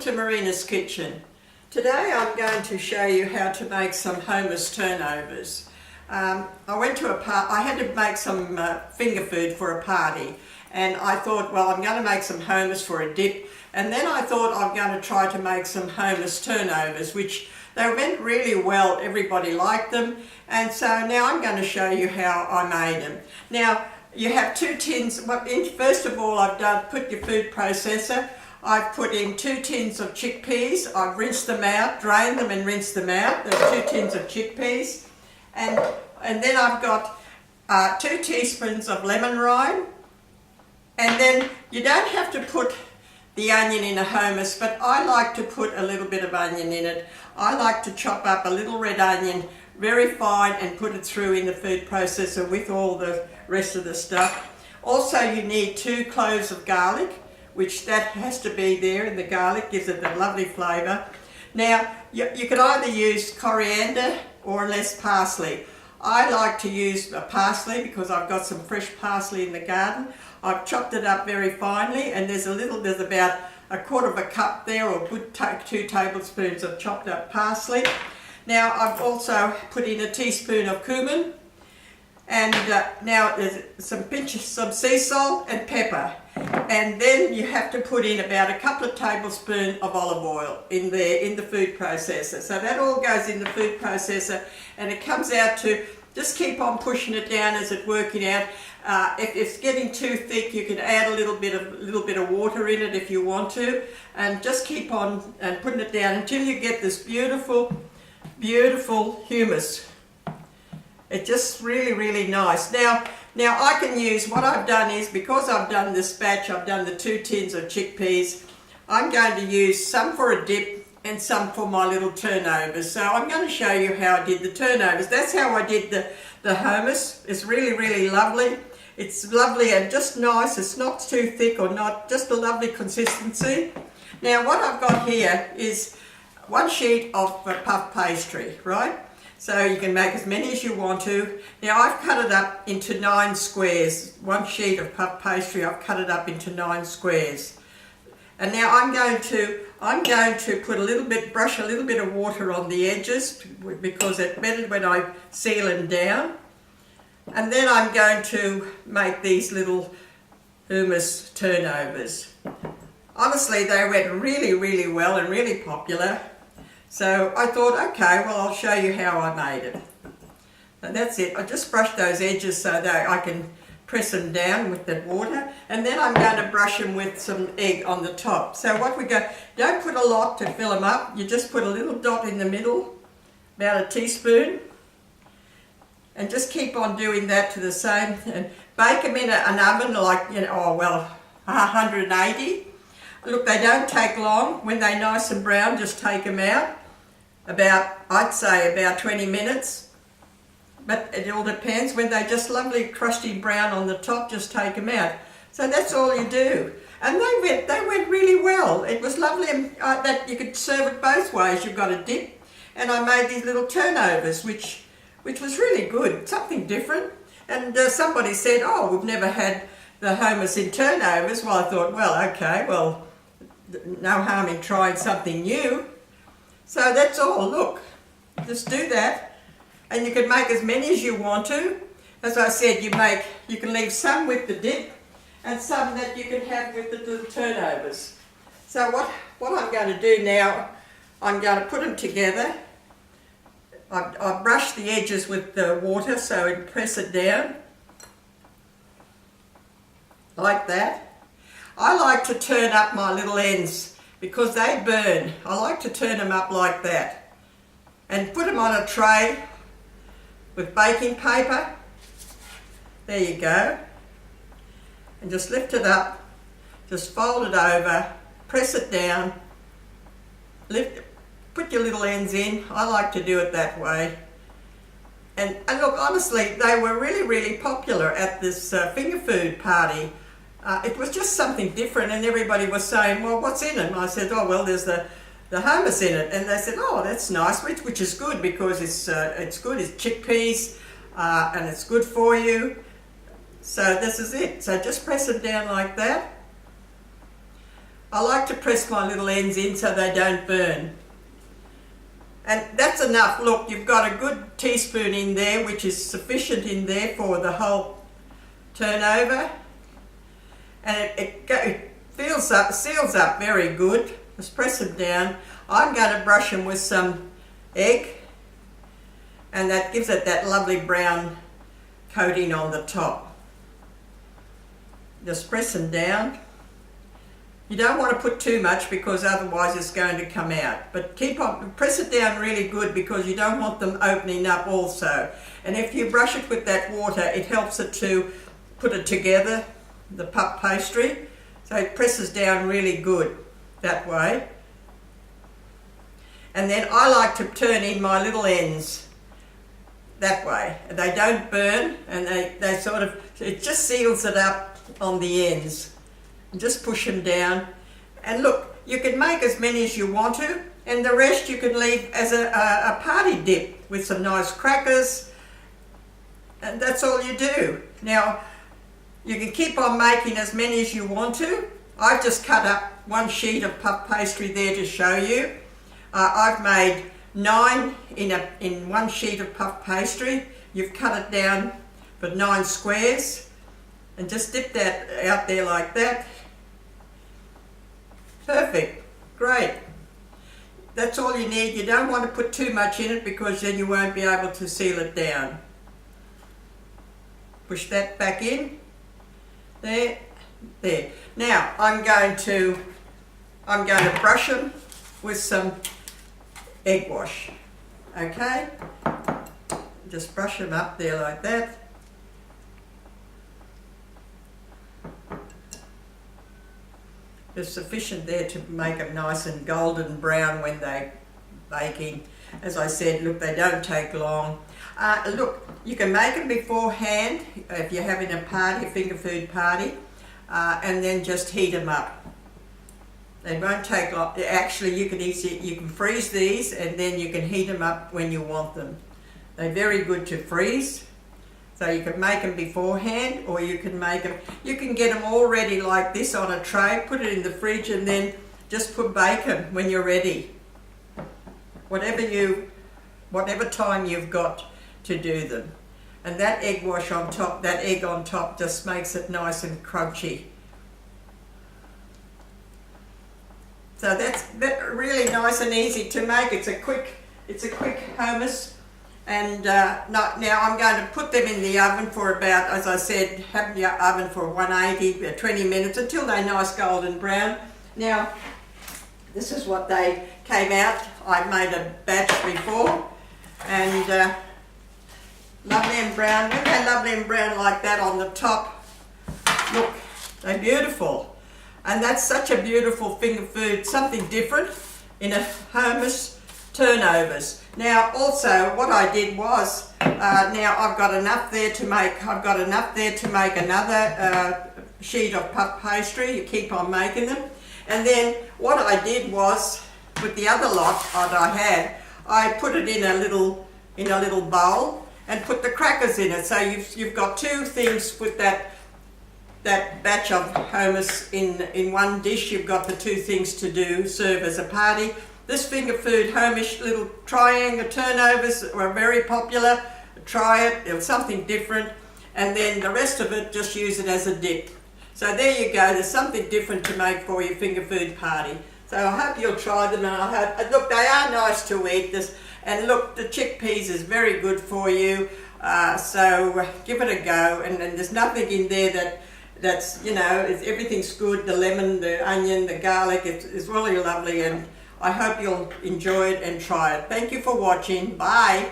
to Marina's Kitchen. Today I'm going to show you how to make some hummus turnovers. I had to make some finger food for a party, and I thought, well, I'm going to make some hummus for a dip, and then I thought I'm going to try to make some hummus turnovers, which they went really well. Everybody liked them, and so now I'm going to show you how I made them. Now you have 2 tins. First of all, put your food processor. I've put in 2 tins of chickpeas. I've rinsed them out, drained them and rinsed them out. There's 2 tins of chickpeas. And then I've got 2 teaspoons of lemon rind. And then you don't have to put the onion in a hummus, but I like to put a little bit of onion in it. I like to chop up a little red onion very fine and put it through in the food processor with all the rest of the stuff. Also, you need 2 cloves of garlic, which that has to be there, and the garlic gives it a lovely flavour. Now, you can either use coriander or less parsley. I like to use parsley because I've got some fresh parsley in the garden. I've chopped it up very finely, and there's about a quarter of a cup there, or good 2 tablespoons of chopped up parsley. Now, I've also put in a teaspoon of cumin, and now there's some sea salt and pepper. And then you have to put in about a couple of tablespoons of olive oil in the food processor. So that all goes in the food processor, and it comes out to, just keep on pushing it down as it's working out. If it's getting too thick, you can add a little bit of water in it if you want to, and just keep on and putting it down until you get this beautiful, beautiful hummus. It's just really, really nice. Now I can use, what I've done is, because I've done this batch, I've done the 2 tins of chickpeas, I'm going to use some for a dip and some for my little turnovers. So I'm going to show you how I did the turnovers. That's how I did the hummus. It's really, really lovely. It's lovely and just nice. It's not too thick or not, just a lovely consistency. Now what I've got here is 1 sheet of puff pastry, right? So you can make as many as you want to. Now I've cut it up into 9 squares. 1 sheet of puff pastry, I've cut it up into 9 squares. And now I'm going to brush a little bit of water on the edges, because it's better when I seal them down. And then I'm going to make these little hummus turnovers. Honestly, they went really, really well and really popular. So I thought, okay, well, I'll show you how I made it. And that's it. I just brushed those edges so that I can press them down with the water. And then I'm going to brush them with some egg on the top. So don't put a lot to fill them up. You just put a little dot in the middle, about a teaspoon. And just keep on doing that to the same. And bake them in an oven like, 180. Look, they don't take long. When they're nice and brown, just take them out. I'd say about 20 minutes. But it all depends. When they're just lovely crusty brown on the top, just take them out. So that's all you do. And they went really well. It was lovely, and that you could serve it both ways. You've got a dip, and I made these little turnovers, which was really good, something different. And somebody said, oh, we've never had the hummus in turnovers. Well, I thought, well, okay, well, no harm in trying something new. So that's all. Look, just do that, and you can make as many as you want to. As I said, you can leave some with the dip and some that you can have with the little turnovers. So what I'm going to do now, I'm going to put them together. I've brushed the edges with the water so I can press it down like that. I like to turn up my little ends because they burn. I like to turn them up like that and put them on a tray with baking paper. There you go. And just lift it up, just fold it over, press it down, put your little ends in. I like to do it that way. And look, honestly, they were really, really popular at this finger food party. It was just something different, and everybody was saying, well, what's in it? And I said, oh, well, there's the hummus in it. And they said, oh, that's nice, which is good because it's good. It's chickpeas, and it's good for you. So this is it. So just press it down like that. I like to press my little ends in so they don't burn. And that's enough. Look, you've got a good teaspoon in there, which is sufficient in there for the whole turnover. And it seals up very good. Just press them down. I'm going to brush them with some egg, and that gives it that lovely brown coating on the top. Just press them down. You don't want to put too much because otherwise it's going to come out. But keep on, press it down really good because you don't want them opening up also. And if you brush it with that water, it helps it to put it together, the puff pastry. So it presses down really good that way. And then I like to turn in my little ends that way. They don't burn, and they sort of, it just seals it up on the ends. And just push them down. And look, you can make as many as you want to, and the rest you can leave as a party dip with some nice crackers, and that's all you do. Now, you can keep on making as many as you want to. I've just cut up one sheet of puff pastry there to show you. I've made 9 in one sheet of puff pastry. You've cut it down for 9 squares, and just dip that out there like that. Perfect, great. That's all you need. You don't want to put too much in it because then you won't be able to seal it down. Push that back in. There, there. Now I'm going to brush them with some egg wash. Okay? Just brush them up there like that. There's sufficient there to make them nice and golden brown when they're baking. As I said, look, they don't take long. Look, you can make them beforehand if you're having a party, a finger food party, and then just heat them up. They won't take long. Actually, you can freeze these, and then you can heat them up when you want them. They're very good to freeze. So you can make them beforehand, or you can make them, you can get them all ready like this on a tray, put it in the fridge, and then just bake them when you're ready. Whatever time you've got to do them. And that egg wash on top, that egg on top just makes it nice and crunchy. So that's really nice and easy to make. It's a quick hummus. And now I'm going to put them in the oven for about, as I said, have the oven for 180, 20 minutes until they're nice golden brown. Now, this is what they came out. I made a batch before, and lovely and brown. When they're lovely and brown like that on the top, look, they're beautiful. And that's such a beautiful finger food, something different in a hummus turnovers. Now also what I did was, now I've got enough there to make, another sheet of puff pastry. You keep on making them. And then what I did was, with the other lot that I had, I put it in a little bowl and put the crackers in it. So you've got 2 things with that batch of hummus in one dish. You've got the 2 things to serve as a party. This finger food hummus little triangle turnovers were very popular. Try it, it was something different. And then the rest of it, just use it as a dip. So there you go, there's something different to make for your finger food party. So I hope you'll try them, and I hope, look, they are nice to eat. And look, the chickpeas is very good for you. So give it a go, and there's nothing in there that's, you know, everything's good. The lemon, the onion, the garlic, it's really lovely, and I hope you'll enjoy it and try it. Thank you for watching. Bye.